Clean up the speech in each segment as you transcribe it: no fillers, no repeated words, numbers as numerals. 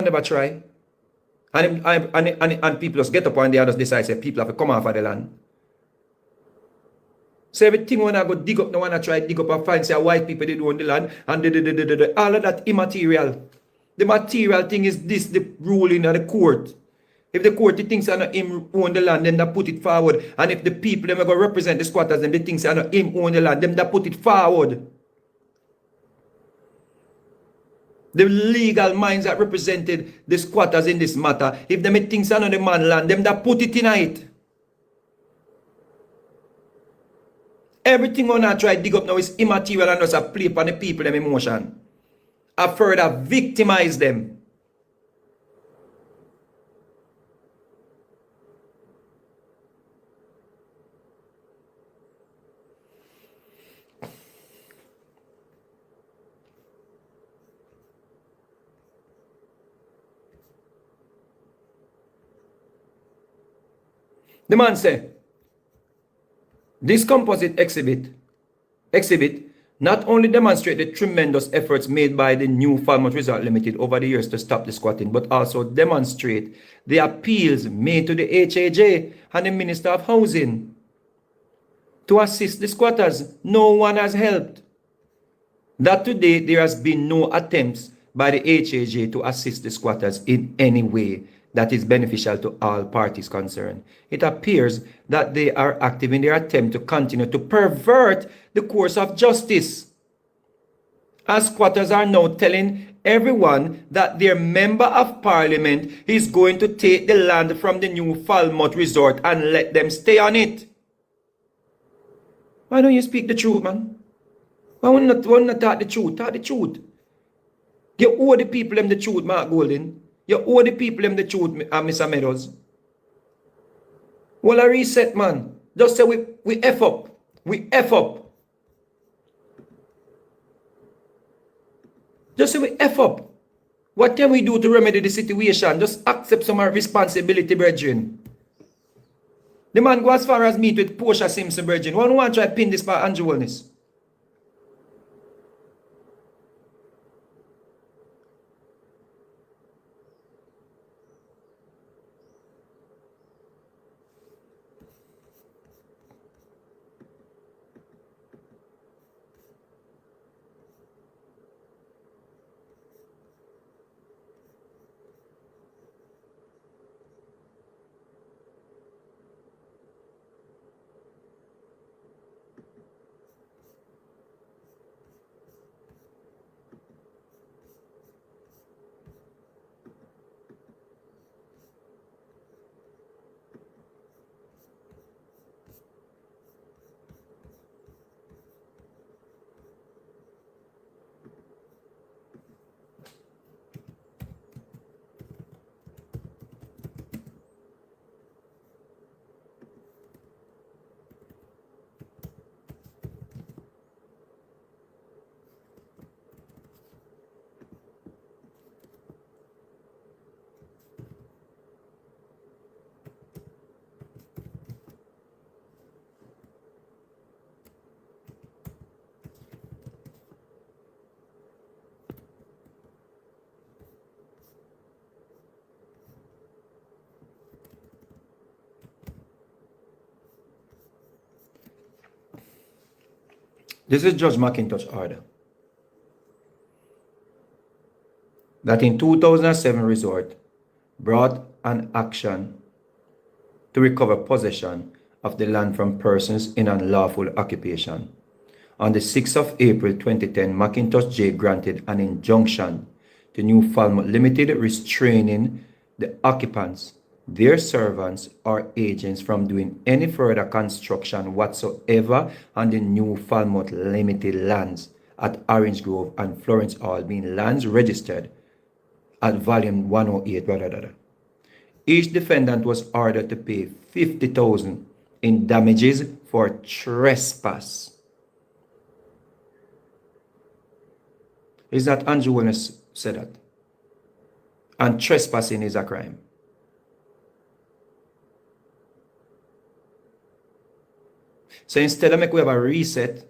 never try. And people just get up and they just decide, say, people have to come off of the land. So everything when I go dig up, no one I try dig up and find, say, white people, they do on the land, and all of that immaterial. The material thing is this, the ruling of the court. If the court thinks I not him own the land, then they put it forward. And if the people them are going to represent the squatters, then they think I not him own the land, then they put it forward. The legal minds that represented the squatters in this matter, if them think I not the man land, them that put it in it. Everything when I try to dig up now is immaterial and just a play upon the people them emotion. I further victimize them. The man say, this composite exhibit not only demonstrate the tremendous efforts made by the new Falmouth Resort Limited over the years to stop the squatting, but also demonstrate the appeals made to the HAJ and the Minister of Housing to assist the squatters. No one has helped. That today there has been no attempts by the HAJ to assist the squatters in any way that is beneficial to all parties concerned. It appears that they are active in their attempt to continue to pervert the course of justice, as squatters are now telling everyone that their member of parliament is going to take the land from the new Falmouth Resort and let them stay on it. Why don't you speak the truth, man? Why not talk the truth? Talk the truth. You owe the people them the truth, Mark Golden. You owe the people them the truth, Mr. Meadows. Well, a reset, man. Just say we F up. We F up. Just say we F up. What can we do to remedy the situation? Just accept some responsibility, brethren. The man go as far as meet with Portia Simpson, brethren. One want to try to pin this for Andrew Wellness. This is Judge McIntosh's order that in 2007 resort brought an action to recover possession of the land from persons in unlawful occupation. On the 6th of April 2010, McIntosh J. granted an injunction to New Falmouth Limited restraining the occupants, their servants or agents from doing any further construction whatsoever on the New Falmouth Limited lands at Orange Grove and Florence Hall, being lands registered at volume 108. Each defendant was ordered to pay $50,000 in damages for trespass. Is that Andrew Wellness said that? And trespassing is a crime. So instead of make we have a reset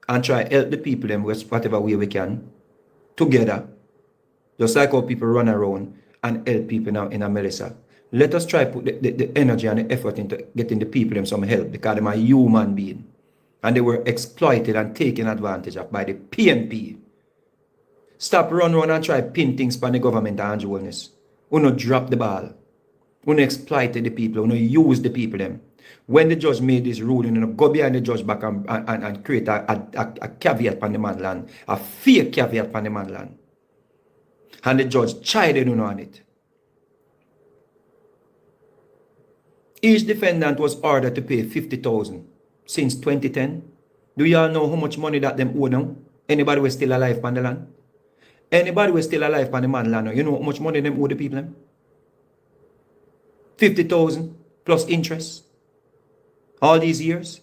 and try to help the people them with whatever way we can together, Just like how people run around and help people now in Melissa. Let us try put the energy and the effort into getting the people them some help because they are human being. And they were exploited and taken advantage of by the PNP. Stop run around and try pin things by the government and Wellness. We not drop the ball. We not exploited the people. We not use the people them. When the judge made this ruling, you know, go behind the judge back and create a caveat on the man land, a fake caveat on the man land. And the judge chided on it. Each defendant was ordered to pay $50,000 since 2010. Do y'all know how much money that them owe now? Anybody was still alive on the land? Anybody was still alive on the man land now? You know how much money them owe the people? 50,000 plus interest. All these years.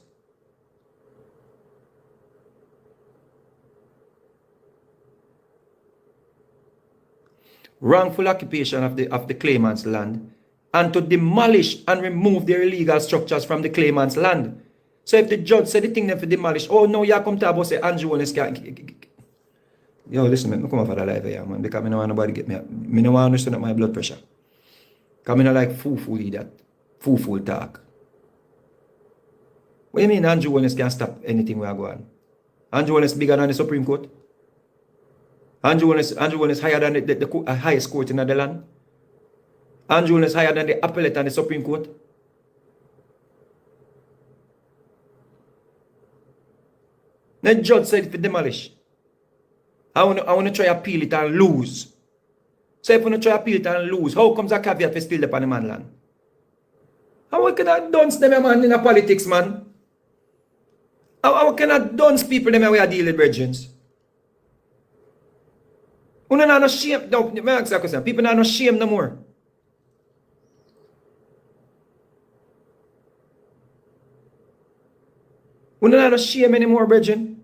Wrongful occupation of the claimant's land and to demolish and remove their illegal structures from the claimant's land. So if the judge said the thing them for demolish, oh no, you come to about say Andrew Wellness can't. Yo, listen, me come off of the live here, man, because I don't want nobody get me. I don't want to understand my blood pressure. Because I don't like foo-foo that. Foo-foo talk. What do you mean Andrew Wellness can't stop anything we are going? Andrew Wellness bigger than the Supreme Court? Andrew Wellness higher than the highest court in the land? Andrew Wellness higher than the appellate and the Supreme Court? The judge said if demolish. I want to try appeal it and lose. So if I want to try appeal it and lose, how comes a caveat for still upon the man land? How can I dunce them man in the politics, man? How can I dunce people them way I deal with virgins? People are not shame. No, people are not shame no more. We don't have shame anymore, brethren.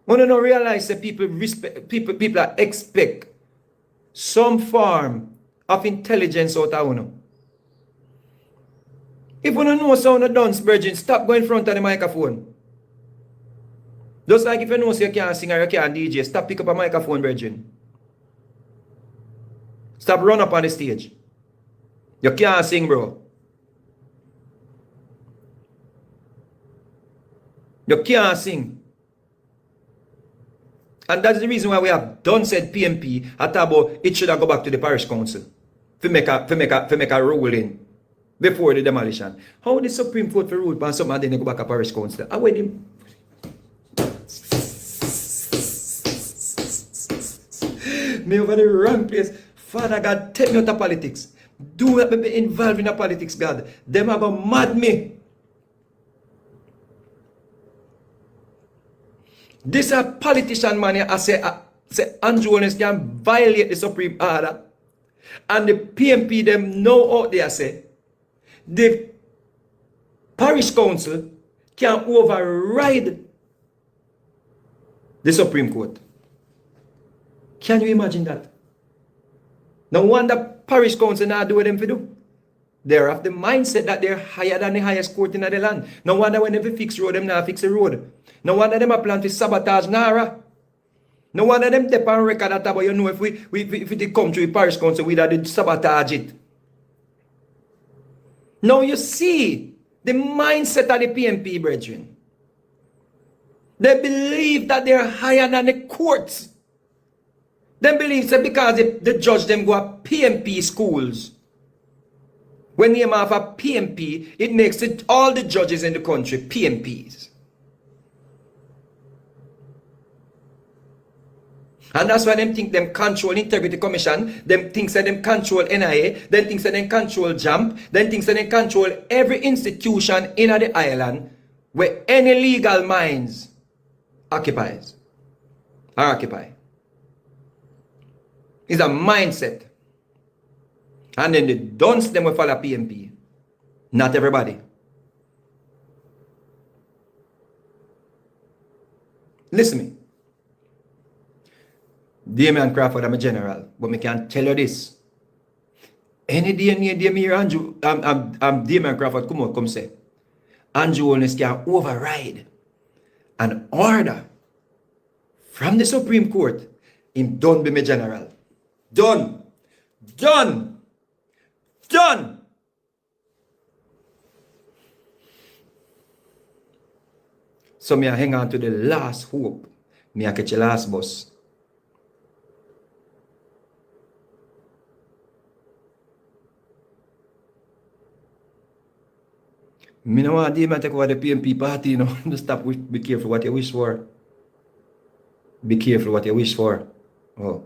We don't realize that people expect some form of intelligence out of you. If you don't know sound of dance, brethren, stop going in front of the microphone. Just like if you know so you can't sing or you can't DJ, stop pick up a microphone, brethren. Stop run up on the stage. You can't sing, bro. You can't sing. And that's the reason why we have done said PNP at about it should have go back to the parish council to make a ruling before the demolition. How the Supreme Court for rule and something then go back to parish council? I wait him. Me over the wrong place. Father God, take me out of politics. Do not be involved in the politics, God. Them are going to mad me. This a politician man I say Andrew Wellness can violate the Supreme Order. And the PNP them know out there say the parish council can override the Supreme Court. Can you imagine that? No wonder parish council not do what them to do. They're of the mindset that they're higher than the highest court in the land. No wonder when they fix road, them not fix the road. No wonder them are plan to sabotage Nara. No wonder them dep on record that about you know if it come to the parish council, we'd have sabotage it. Now you see the mindset of the PNP, brethren. They believe that they're higher than the courts. They believe that because the judge them go to PNP schools. When you have a PNP, it makes it all the judges in the country PNPs. And that's why them think them control Integrity Commission, them thinks that them control NIA, them thinks that them control JAMP, them thinks that them control every institution in the island where any legal minds occupies or occupy. It's a mindset. And then the dunce them will follow PNP. Not everybody. Listen to me. Damian Crawford, I'm a general, but I can tell you this. Any day near Damian Andrew, Damian Crawford come say, Andrew Wellness can override an order from the Supreme Court Him done be me general. Done. Done. Done. So me I hang on to the last hope. Me I catch the last bus. Me no want to take over the PNP party, you know. Just stop, be careful what you wish for. Be careful what you wish for. Oh.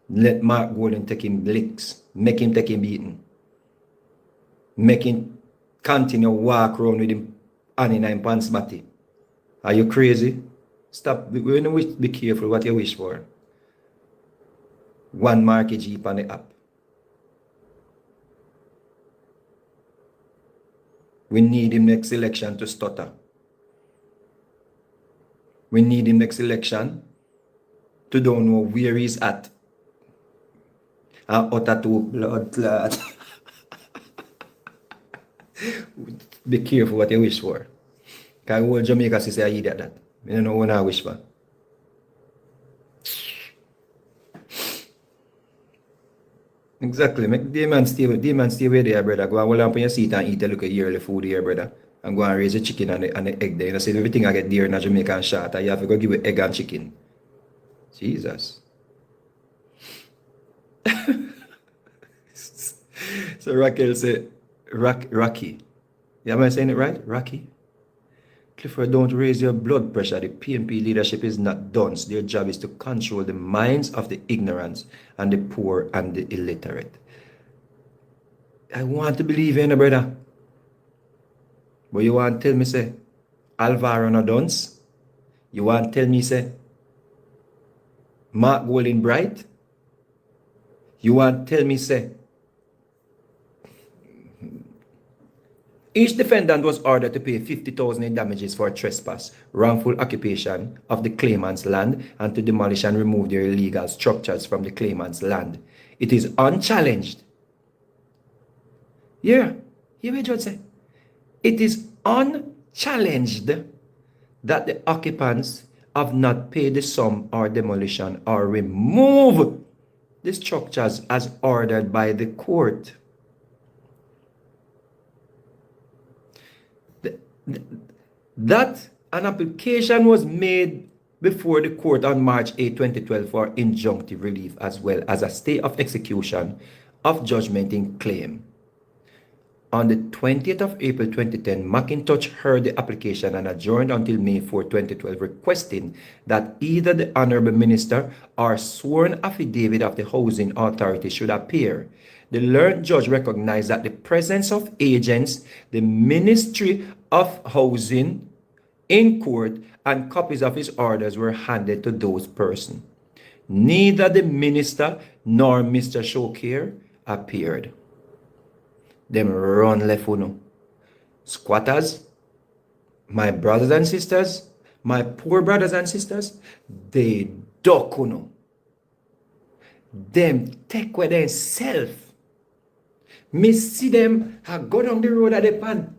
Let Mark Golden take him licks. Make him take him beating. Make him continue walk around with him on in nine pants batty. Are you crazy? Stop. Be careful what you wish for. One market Jeep on the app. We need him next election to stutter. We need him next election to don't know where he's at. And utter to blood clot. Be careful what you wish for. Because all Jamaica say I eat at that. I don't know what I wish for. Exactly. Make the man stay where there, brother. Go and hold up on your seat and eat a look at yearly food here, brother. And go and raise the chicken and the egg there. You know, say everything I get there in a Jamaican shot, you have to go give it egg and chicken. Jesus. So Raquel said, Rocky. Yeah, am I saying it right? Rocky? Clifford, don't raise your blood pressure. The PNP leadership is not done. Their job is to control the minds of the ignorant and the poor and the illiterate. I want to believe in it, brother. But you want to tell me, say, Alvaro no dance? You want to tell me, say, Mark Golden Bright? You want to tell me, say, each defendant was ordered to pay 50,000 in damages for trespass, wrongful occupation of the claimant's land, and to demolish and remove their illegal structures from the claimant's land. It is unchallenged. Yeah, hear what Judge say. It is unchallenged that the occupants have not paid the sum or demolition or remove the structures as ordered by the court. That an application was made before the court on March 8, 2012 for injunctive relief as well as a stay of execution of judgment in claim. On the 20th of April 2010, McIntosh heard the application and adjourned until May 4, 2012, requesting that either the Honorable Minister or sworn affidavit of the Housing Authority should appear. The learned judge recognized that the presence of agents, the Ministry of Housing, in court, and copies of his orders were handed to those persons. Neither the minister nor Mr. Shokir appeared. Them run left uno. Squatters, my brothers and sisters, my poor brothers and sisters, they duck uno. Them take with themselves. Me see them go down the road at the pan.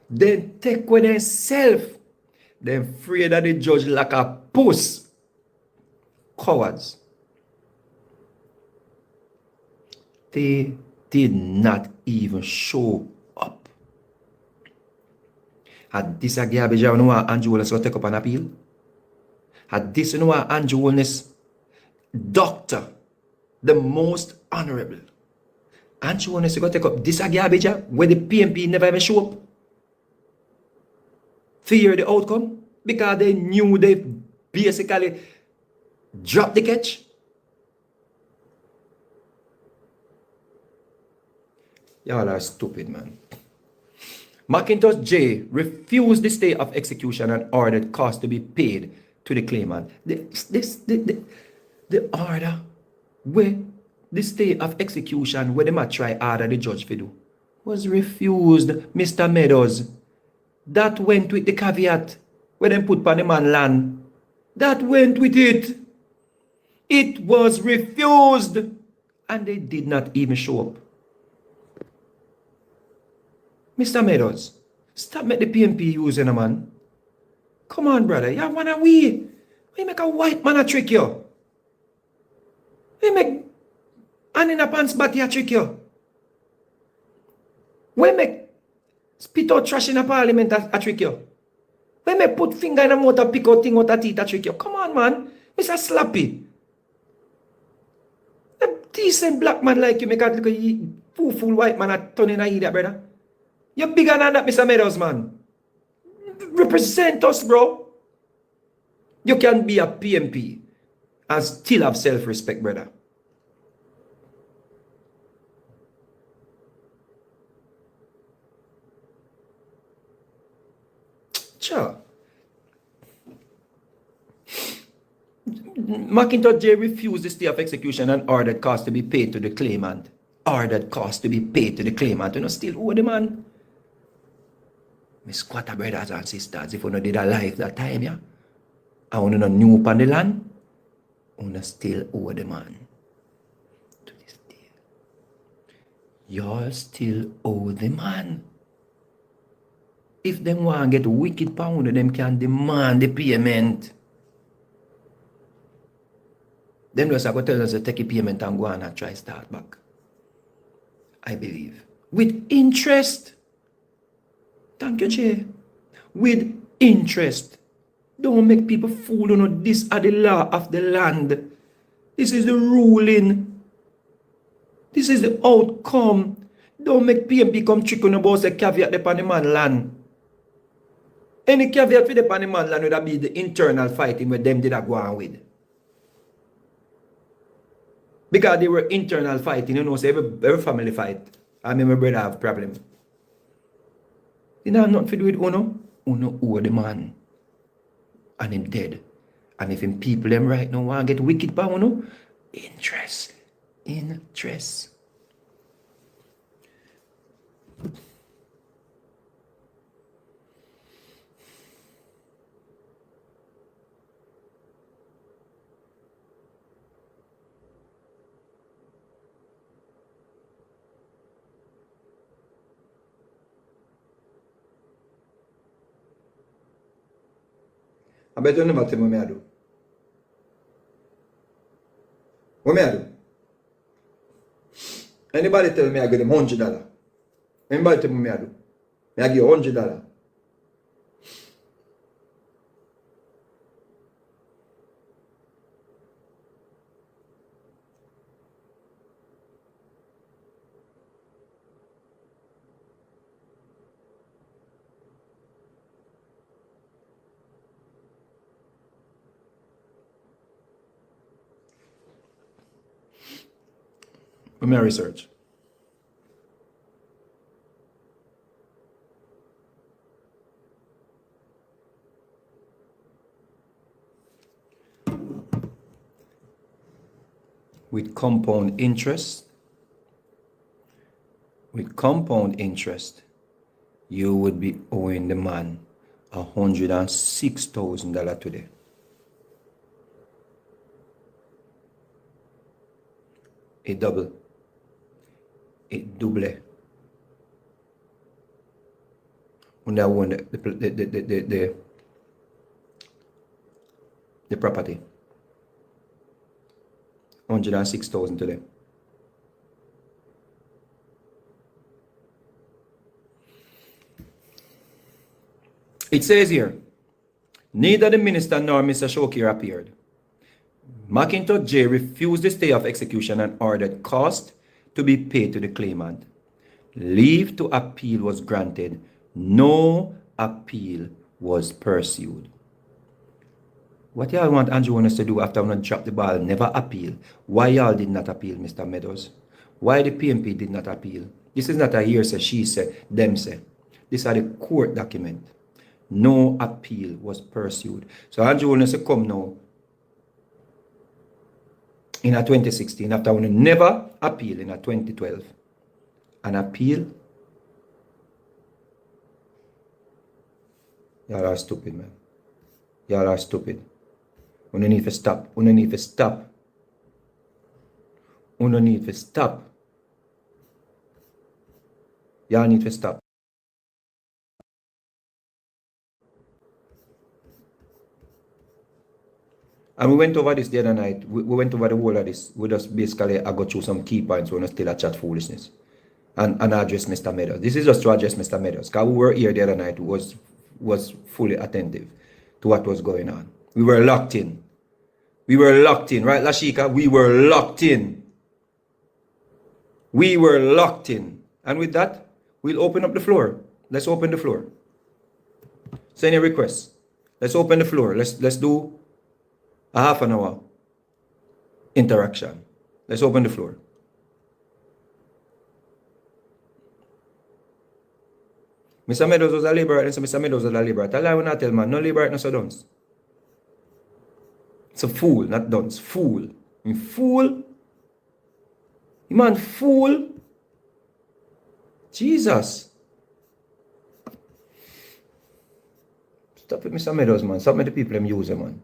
They take with themselves. They're afraid that the judge like a puss. Cowards. They did not even show up. Had this a garbage, you know what Andrew Willis will take up an appeal? Had this, you know what Andrew Willis, doctor, the most honorable. Andrew Willis will take up this a garbage where the PNP never even show up. Fear the outcome because they knew they basically dropped the catch. Y'all are stupid, man. McIntosh J. refused the stay of execution and ordered costs to be paid to the claimant. The order where the stay of execution where the might try order the judge to do was refused, Mr. Meadows. That went with the caveat where they put on the man land. That went with it. It was refused. And they did not even show up. Mr. Meadows, stop make the PNP using a man. Come on, brother. You want to wait. We make a white man a trick you. We make hand in a pants body a trick you. We make spit out trash in a parliament a trick you. We make put finger in a mouth a pick out thing out a teeth a trick you. Come on, man. Mr. Slappy. A decent black man like you make a little fool white man a turn in a idiot, brother. You're bigger than that, Mr. Meadows, man. Represent us, bro. You can be a PNP and still have self-respect, brother. Sure. McIntosh J refused the stay of execution and ordered costs to be paid to the claimant. Ordered costs to be paid to the claimant. You know, still owe the man. My squatter brothers and sisters, if you no did alive that time, yeah, and you no new upon the land, you still owe the man. To this day. Y'all still owe the man. If them want to get wicked pound, them can demand the payment. Them just go tell us to take a payment and go on and try start back. I believe. With interest. Thank you, Jay. With interest. Don't make people fool. You know, this are the law of the land. This is the ruling. This is the outcome. Don't make PNP come chicken about the caveat upon the man land. Any caveat for the pan the man land would be the internal fighting where them did go on with. Because they were internal fighting, you know, so every family fight. I mean, my brother have problem. You know, nothing to do with Uno. Uno owe the man. And him dead. And if him people them right now want to get wicked by Uno, interest. Interest. I bet you never tell me what I do. What I do? Anybody tell me I give them $100? Anybody tell me what I do? I give you $100. What I research? With compound interest, you would be owing the man $106,000 today. It double. It double. When I won the property. 106,000 today. It says here, neither the minister nor Mr. Shokir appeared. McIntosh J refused the stay of execution and ordered cost to be paid to the claimant. Leave to appeal was granted. No appeal was pursued. What y'all want Andrew want us to do after we drop the ball? Never appeal. Why y'all did not appeal, Mr. Meadows? Why the PNP did not appeal? This is not a hearsay, she said, them say. These are the court document. No appeal was pursued. So Andrew want us to come now in a 2016 after we never appeal in a 2012. An appeal? Y'all are stupid, man. Y'all are stupid. We need to stop. We need to stop. We need to stop. Y'all need to stop. And we went over this the other night. We went over the whole of this. We just basically I go through some key points when I still a chat foolishness. And address Mr. Meadows. This is just to address Mr. Meadows. Because we were here the other night was fully attentive to what was going on. We were locked in. We were locked in, right, Lashika? We were locked in. We were locked in. And with that, we'll open up the floor. Let's open the floor. Send your requests. Let's open the floor. Let's do a half an hour interaction. Let's open the floor. Mr. Meadows was a liberate, and so Mr. Meadows was a liberate. I lie when I tell man, no liberate, no so dunce. It's a fool, not dunce. Fool. You fool. You man, fool. Jesus. Stop it, Mr. Meadows, man. Stop me the people I'm using, man.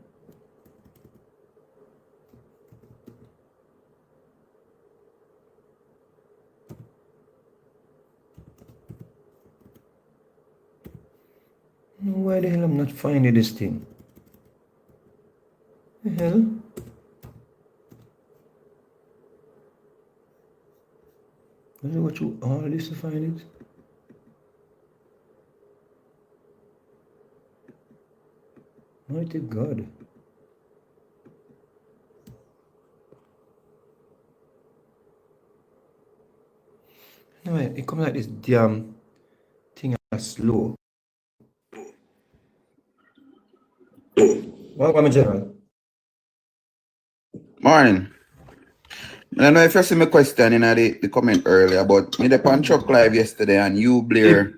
Why the hell I'm not finding this thing? The hell? Let me go through all this to find it. Mighty God. No, it comes like this damn thing is slow. Welcome, General. Morning. I don't know if you see my question in the comment earlier, but me the pan truck live yesterday and you, Blair,